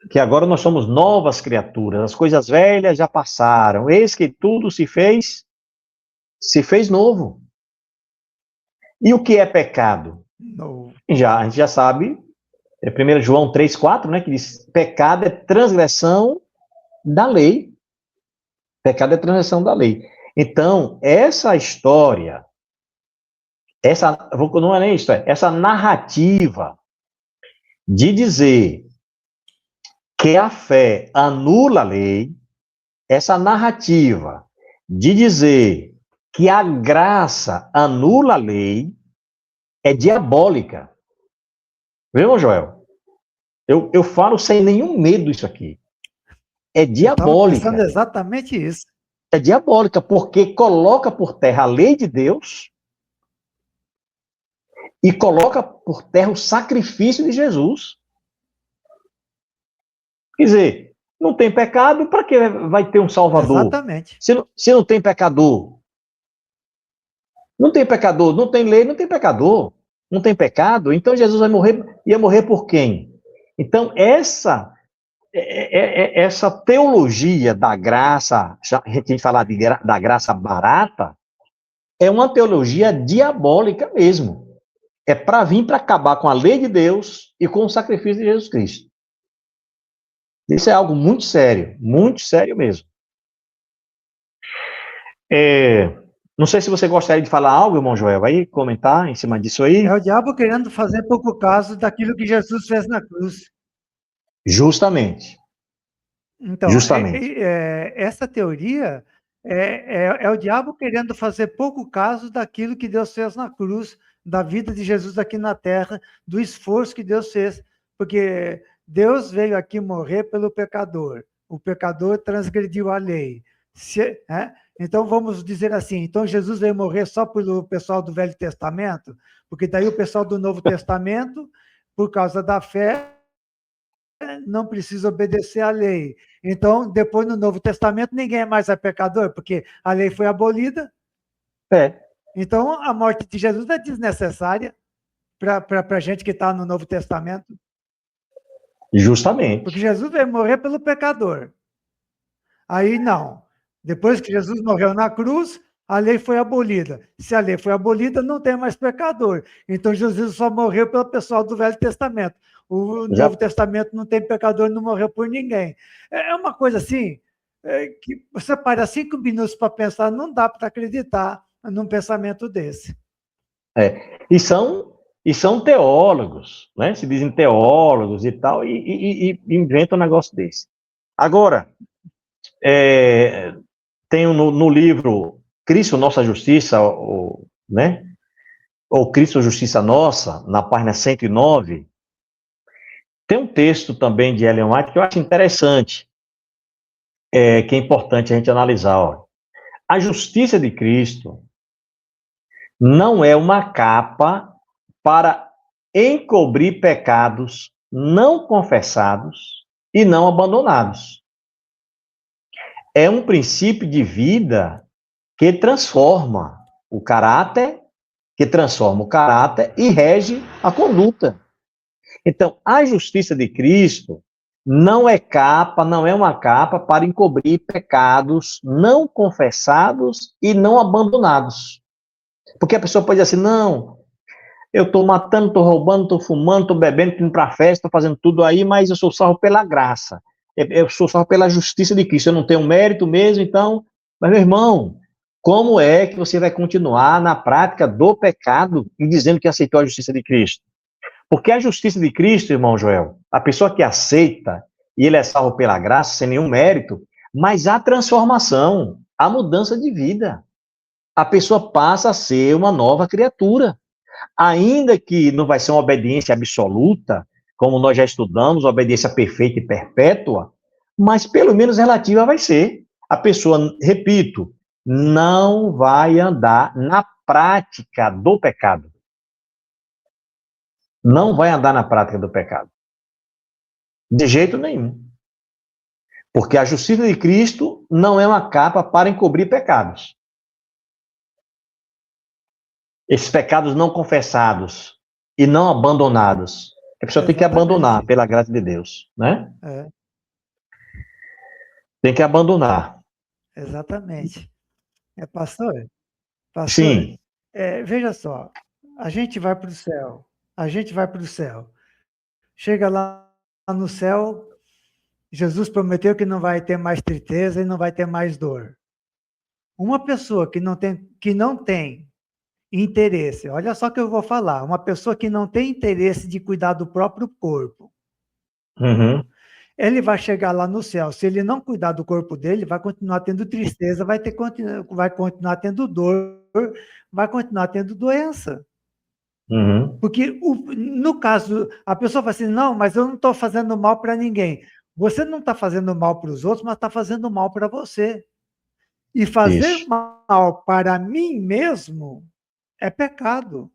que agora nós somos novas criaturas, as coisas velhas já passaram, eis que tudo se fez novo. E o que é pecado? No, A gente já sabe, é 1 João 3,4, né, que diz, pecado é transgressão da lei. Pecado é transgressão da lei. Então, essa história, não é nem história, essa narrativa de dizer que a fé anula a lei, essa narrativa de dizer que a graça anula a lei, é diabólica. Viu, Joel? Eu falo sem nenhum medo isso aqui. É eu estava pensando diabólica. exatamente isso. É diabólica porque coloca por terra a lei de Deus e coloca por terra o sacrifício de Jesus. Quer dizer, não tem pecado, para que vai ter um Salvador? Exatamente. Se não tem pecador, não tem pecador, não tem lei, não tem pecador, não tem pecado, então Jesus ia morrer por quem? Então, essa teologia da graça, a gente tem que falar da graça barata, é uma teologia diabólica mesmo. É para vir para acabar com a lei de Deus e com o sacrifício de Jesus Cristo. Isso é algo muito sério mesmo. Não sei se você gostaria de falar algo, irmão Joel, vai comentar em cima disso aí? É o diabo querendo fazer pouco caso daquilo que Jesus fez na cruz. Justamente. Então, essa teoria é o diabo querendo fazer pouco caso daquilo que Deus fez na cruz, da vida de Jesus aqui na terra, do esforço que Deus fez, porque Deus veio aqui morrer pelo pecador. O pecador transgrediu a lei. Então, vamos dizer assim, então Jesus veio morrer só pelo pessoal do Velho Testamento, porque daí o pessoal do Novo Testamento, por causa da fé, não precisa obedecer à lei. Então, depois no Novo Testamento, ninguém mais é pecador, porque a lei foi abolida. Então, a morte de Jesus é desnecessária para a gente que está no Novo Testamento. Justamente. Porque Jesus veio morrer pelo pecador. Aí, não. Depois que Jesus morreu na cruz, a lei foi abolida. Se a lei foi abolida, não tem mais pecador. Então, Jesus só morreu pelo pessoal do Velho Testamento. O Novo Testamento não tem pecador, não morreu por ninguém. É uma coisa assim, que você para 5 minutos para pensar, não dá para acreditar num pensamento desse. E são teólogos, né? Se dizem teólogos e tal, e inventam um negócio desse. Agora, tem no livro Cristo, Nossa Justiça, né? Ou Cristo, Justiça Nossa, na página 109, tem um texto também de Ellen White que eu acho interessante, que é importante a gente analisar. Ó. A justiça de Cristo não é uma capa para encobrir pecados não confessados e não abandonados. É um princípio de vida que transforma o caráter, e rege a conduta. Então, a justiça de Cristo não é uma capa para encobrir pecados não confessados e não abandonados. Porque a pessoa pode dizer assim, não, eu estou matando, estou roubando, estou fumando, estou bebendo, estou indo para a festa, estou fazendo tudo aí, mas eu sou salvo pela graça. Eu sou salvo pela justiça de Cristo. Eu não tenho mérito mesmo, então... Mas, meu irmão, como é que você vai continuar na prática do pecado e dizendo que aceitou a justiça de Cristo? Porque a justiça de Cristo, irmão Joel, a pessoa que aceita, e ele é salvo pela graça, sem nenhum mérito, mas a transformação, a mudança de vida. A pessoa passa a ser uma nova criatura. Ainda que não vai ser uma obediência absoluta, como nós já estudamos, obediência perfeita e perpétua, mas pelo menos relativa vai ser. A pessoa, repito, não vai andar na prática do pecado. Não vai andar na prática do pecado. De jeito nenhum. Porque a justiça de Cristo não é uma capa para encobrir pecados. Esses pecados não confessados e não abandonados, A pessoa tem que abandonar, Exatamente. pela graça de Deus, né? É, Tem que abandonar. exatamente. Pastor, Sim. veja só, a gente vai para o céu, a gente vai para o céu. Chega lá no céu, Jesus prometeu que não vai ter mais tristeza e não vai ter mais dor. Uma pessoa que não tem interesse, olha só o que eu vou falar, uma pessoa que não tem interesse de cuidar do próprio corpo, Uhum. ele vai chegar lá no céu, se ele não cuidar do corpo dele, vai continuar tendo tristeza, vai continuar tendo dor, vai continuar tendo doença. Uhum. Porque, no caso, a pessoa fala assim, não, mas eu não estou fazendo mal para ninguém. Você não está fazendo mal para os outros, mas está fazendo mal para você. E fazer Isso. mal para mim mesmo é pecado,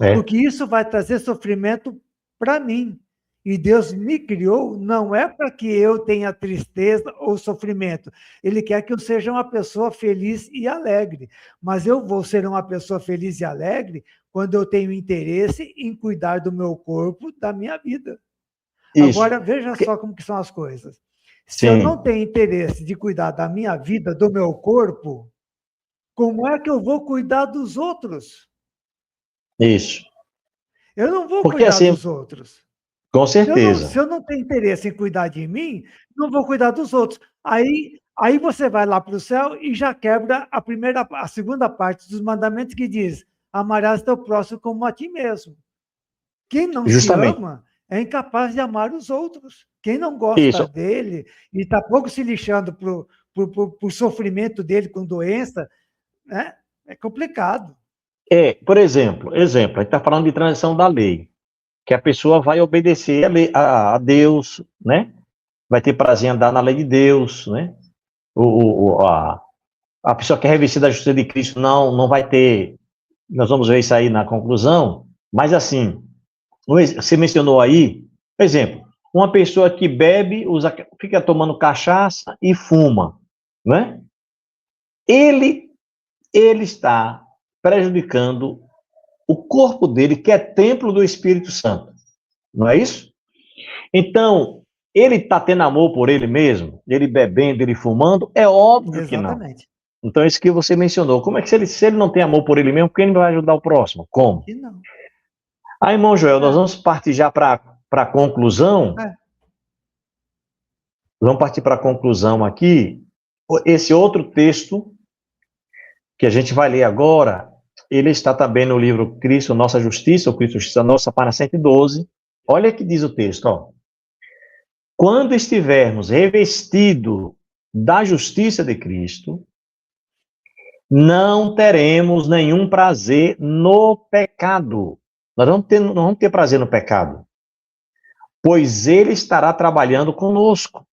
É. porque isso vai trazer sofrimento para mim. E Deus me criou não é para que eu tenha tristeza ou sofrimento. Ele quer que eu seja uma pessoa feliz e alegre. Mas eu vou ser uma pessoa feliz e alegre quando eu tenho interesse em cuidar do meu corpo, da minha vida. Isso. Agora, veja Porque- só como que são as coisas. Se eu não Sim. tenho interesse de cuidar da minha vida, do meu corpo, como é que eu vou cuidar dos outros? Isso. Eu não vou Porque cuidar assim, dos outros. com Se certeza. eu não tenho interesse em cuidar de mim, não vou cuidar dos outros. Aí você vai lá para o céu e já quebra a segunda parte dos mandamentos que diz: amarás teu próximo como a ti mesmo. Quem não se Justamente. ama é incapaz de amar os outros. Quem não gosta Isso. dele e está pouco se lixando por sofrimento dele com doença, né? É complicado. Por exemplo, a gente está falando de transição da lei, que a pessoa vai obedecer a Deus, né? Vai ter prazer em andar na lei de Deus, né? A pessoa que é revestida da justiça de Cristo não vai ter. Nós vamos ver isso aí na conclusão, mas assim, você mencionou aí, por exemplo, uma pessoa que bebe, fica tomando cachaça e fuma, né? Ele, ele está prejudicando o corpo dele, que é templo do Espírito Santo, não é isso? Então, ele está tendo amor por ele mesmo, ele bebendo, ele fumando? É óbvio que não. Exatamente. Então, é isso que você mencionou. Como é que se ele não tem amor por ele mesmo, por que ele vai ajudar o próximo? Como? E não. Aí, irmão Joel, nós É, vamos partir já para a conclusão. é, Vamos partir para a conclusão aqui. Esse outro texto que a gente vai ler agora, ele está também no livro Cristo, Nossa Justiça, ou Cristo, Justiça Nossa, página 112. Olha o que diz o texto, ó. Quando estivermos revestidos da justiça de Cristo, não teremos nenhum prazer no pecado. Nós não vamos ter prazer no pecado, pois ele estará trabalhando conosco.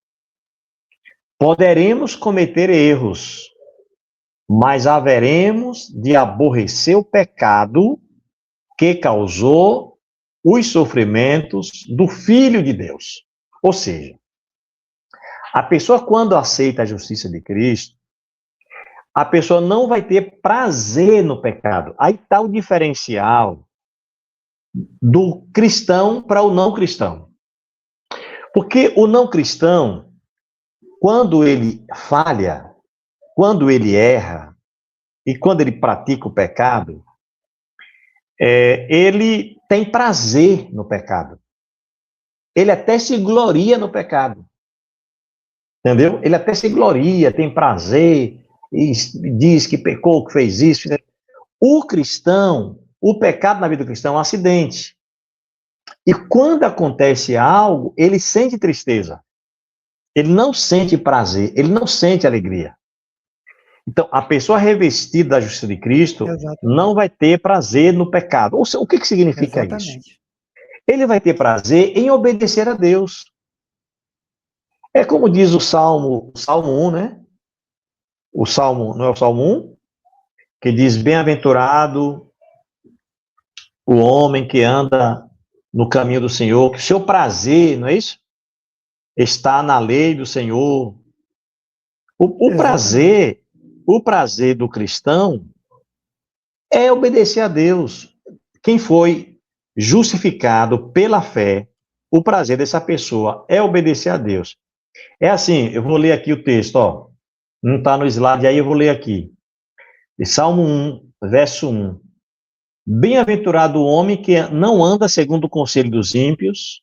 Poderemos cometer erros, mas haveremos de aborrecer o pecado que causou os sofrimentos do Filho de Deus. Ou seja, a pessoa, quando aceita a justiça de Cristo, a pessoa não vai ter prazer no pecado. Aí está o diferencial do cristão para o não cristão. Porque o não cristão, quando ele falha, quando ele erra e quando ele pratica o pecado, ele tem prazer no pecado. Ele até se gloria no pecado. Entendeu? Ele até se gloria, tem prazer, e diz que pecou, que fez isso. O cristão, o pecado na vida do cristão é um acidente. E quando acontece algo, ele sente tristeza. Ele não sente prazer, ele não sente alegria. Então, a pessoa revestida da justiça de Cristo não exatamente. vai ter prazer no pecado. Ou seja, o que significa isso? Exatamente. Ele vai ter prazer em obedecer a Deus. É como diz o Salmo 1, né? O Salmo, não é o Salmo 1? Que diz: Bem-aventurado o homem que anda no caminho do Senhor, que o seu prazer, não é isso? Está na lei do Senhor. O Exatamente. prazer, o prazer do cristão é obedecer a Deus. Quem foi justificado pela fé, o prazer dessa pessoa é obedecer a Deus. É assim, eu vou ler aqui o texto, ó. Não está no slide, aí eu vou ler aqui. De Salmo 1, verso 1. Bem-aventurado o homem que não anda segundo o conselho dos ímpios,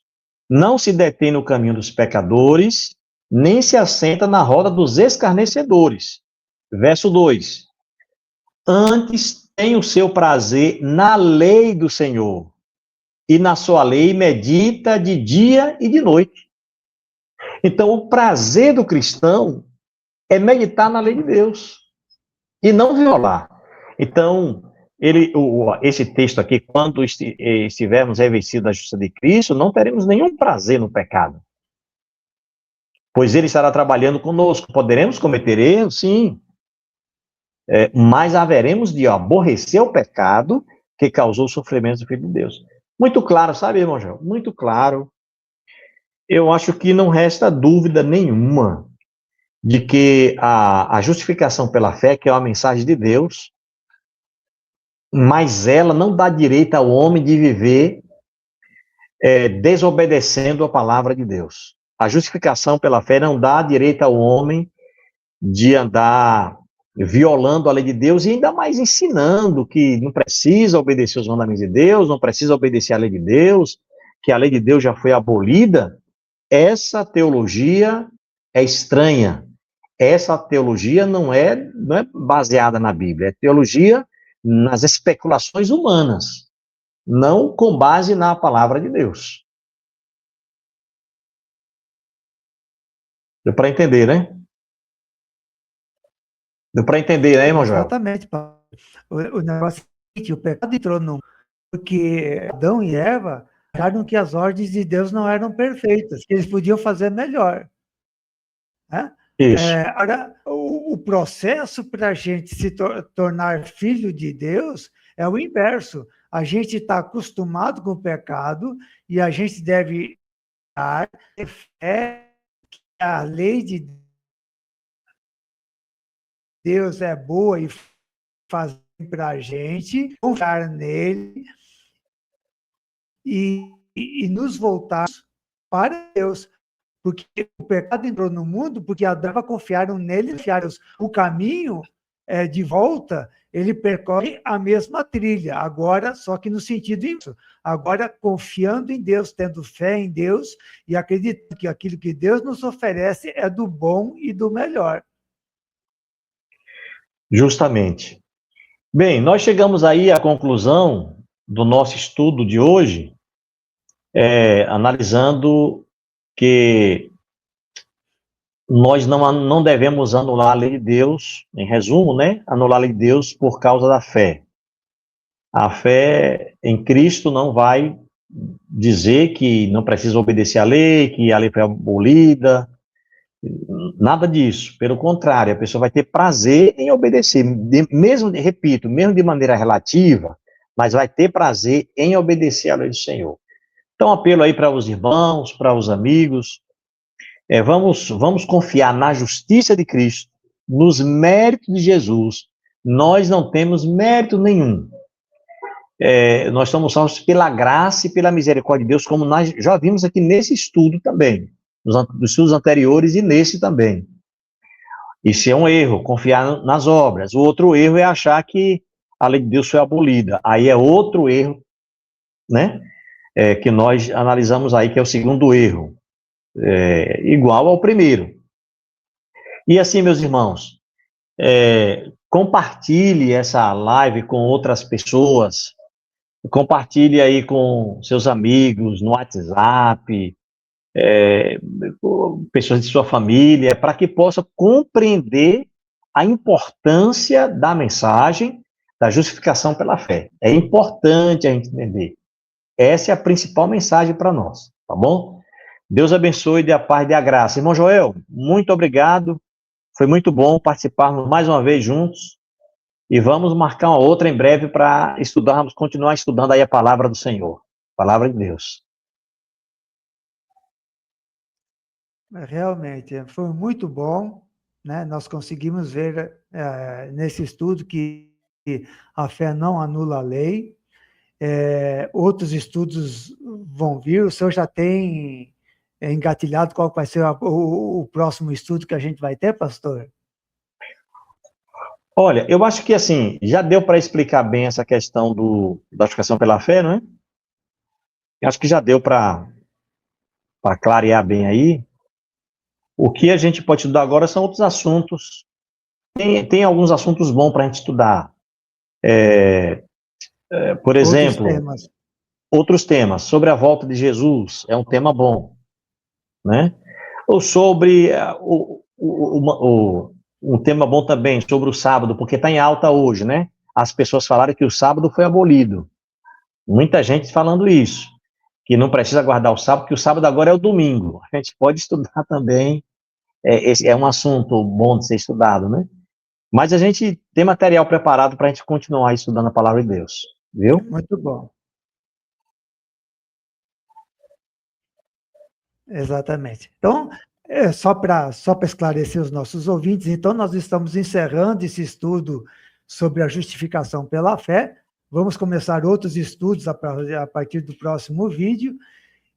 não se detém no caminho dos pecadores, nem se assenta na roda dos escarnecedores. Verso 2. Antes tem o seu prazer na lei do Senhor, e na sua lei medita de dia e de noite. Então, o prazer do cristão é meditar na lei de Deus e não violar. Então, esse texto aqui, quando estivermos revestidos da justiça de Cristo, não teremos nenhum prazer no pecado, pois ele estará trabalhando conosco. Poderemos cometer erros, sim, mas haveremos de aborrecer o pecado que causou o sofrimento do Filho de Deus. Muito claro, sabe, irmão João? Muito claro. Eu acho que não resta dúvida nenhuma de que a justificação pela fé, que é uma mensagem de Deus, mas ela não dá direito ao homem de viver desobedecendo a palavra de Deus. A justificação pela fé não dá direito ao homem de andar violando a lei de Deus e ainda mais ensinando que não precisa obedecer os mandamentos de Deus, não precisa obedecer a lei de Deus, que a lei de Deus já foi abolida. Essa teologia é estranha. Essa teologia não é baseada na Bíblia, é teologia nas especulações humanas, não com base na palavra de Deus. Deu para entender, né? Deu para entender, né, irmão Joel? Exatamente. O negócio é o seguinte, o pecado entrou no... Porque Adão e Eva acharam que as ordens de Deus não eram perfeitas, que eles podiam fazer melhor. Né? Isso. Agora, o processo para a gente se tornar filho de Deus é o inverso. A gente está acostumado com o pecado e a gente deve ter fé que a lei de Deus é boa e faz para a gente, confiar nele e nos voltar para Deus. Porque o pecado entrou no mundo porque Adão e Eva confiaram nele, confiaram. O caminho de volta, ele percorre a mesma trilha, agora só que no sentido inverso. Agora confiando em Deus, tendo fé em Deus e acreditando que aquilo que Deus nos oferece é do bom e do melhor. Justamente. Bem, nós chegamos aí à conclusão do nosso estudo de hoje, analisando que nós não devemos anular a lei de Deus, em resumo, né? Anular a lei de Deus por causa da fé. A fé em Cristo não vai dizer que não precisa obedecer à lei, que a lei foi abolida, nada disso. Pelo contrário, a pessoa vai ter prazer em obedecer, mesmo, repito, mesmo de maneira relativa, mas vai ter prazer em obedecer à lei do Senhor. Então, apelo aí para os irmãos, para os amigos, vamos confiar na justiça de Cristo, nos méritos de Jesus. Nós não temos mérito nenhum. Nós somos salvos pela graça e pela misericórdia de Deus, como nós já vimos aqui nesse estudo também, nos estudos anteriores e nesse também. Isso é um erro, confiar nas obras. O outro erro é achar que a lei de Deus foi abolida. Aí é outro erro, né? Que nós analisamos aí, que é o segundo erro. Igual ao primeiro. E assim, meus irmãos, compartilhe essa live com outras pessoas, compartilhe aí com seus amigos, no WhatsApp, pessoas de sua família, para que possa compreender a importância da mensagem da justificação pela fé. É importante a gente entender. Essa é a principal mensagem para nós, tá bom? Deus abençoe, dê a paz e dê a graça. Irmão Joel, muito obrigado. Foi muito bom participarmos mais uma vez juntos. E vamos marcar uma outra em breve para estudarmos, continuar estudando aí a palavra do Senhor. Palavra de Deus. Realmente, foi muito bom, né? Nós conseguimos ver nesse estudo que a fé não anula a lei, outros estudos vão vir. O senhor já tem engatilhado qual vai ser o próximo estudo que a gente vai ter, pastor? Olha, eu acho que assim, já deu para explicar bem essa questão da justificação pela fé, não é? Eu acho que já deu para clarear bem aí. O que a gente pode estudar agora são outros assuntos. Tem alguns assuntos bons para a gente estudar. Por exemplo, outros temas. Sobre a volta de Jesus, é um tema bom, né? Ou sobre um tema bom também, sobre o sábado, porque está em alta hoje, né? As pessoas falaram que o sábado foi abolido. Muita gente falando isso, que não precisa guardar o sábado, que o sábado agora é o domingo. A gente pode estudar também, esse é um assunto bom de ser estudado, né? Mas a gente tem material preparado para a gente continuar estudando a palavra de Deus, viu? Muito bom. Exatamente. Então, só para esclarecer os nossos ouvintes, então nós estamos encerrando esse estudo sobre a justificação pela fé. Vamos começar outros estudos a partir do próximo vídeo.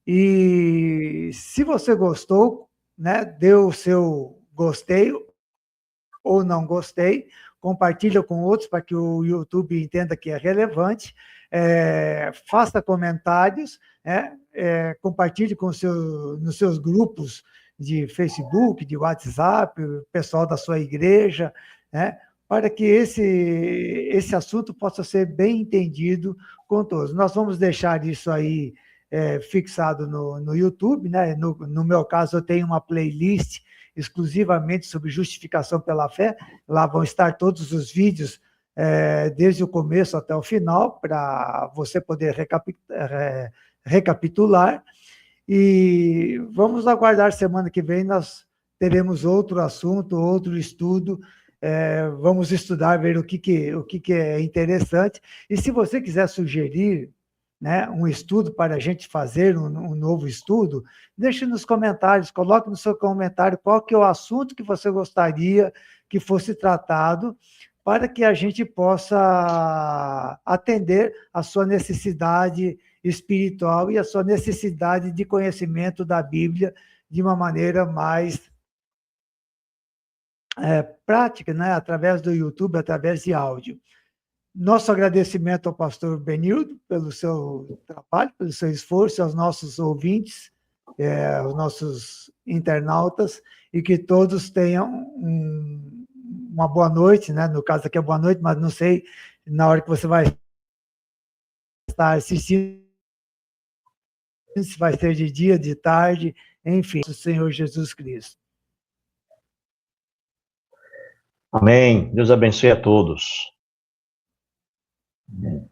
E se você gostou, né, dê o seu gostei ou não gostei, compartilha com outros para que o YouTube entenda que é relevante, faça comentários, compartilhe nos seus grupos de Facebook, de WhatsApp, o pessoal da sua igreja, né, para que esse assunto possa ser bem entendido com todos. Nós vamos deixar isso aí fixado no YouTube, né? No meu caso, eu tenho uma playlist exclusivamente sobre justificação pela fé. Lá vão estar todos os vídeos, desde o começo até o final, para você poder recapitular. E vamos aguardar, semana que vem nós teremos outro assunto, outro estudo. Vamos estudar, ver o que é interessante. E se você quiser sugerir, né, um estudo para a gente fazer um novo estudo, deixe nos comentários, coloque no seu comentário qual que é o assunto que você gostaria que fosse tratado, para que a gente possa atender a sua necessidade espiritual e a sua necessidade de conhecimento da Bíblia de uma maneira mais prática, né, através do YouTube, através de áudio. Nosso agradecimento ao pastor Benildo pelo seu trabalho, pelo seu esforço, aos nossos ouvintes, aos nossos internautas, e que todos tenham uma boa noite, né? No caso aqui é boa noite, mas não sei na hora que você vai estar assistindo, se vai ser de dia, de tarde, enfim, o Senhor Jesus Cristo. Amém. Deus abençoe a todos. Amém.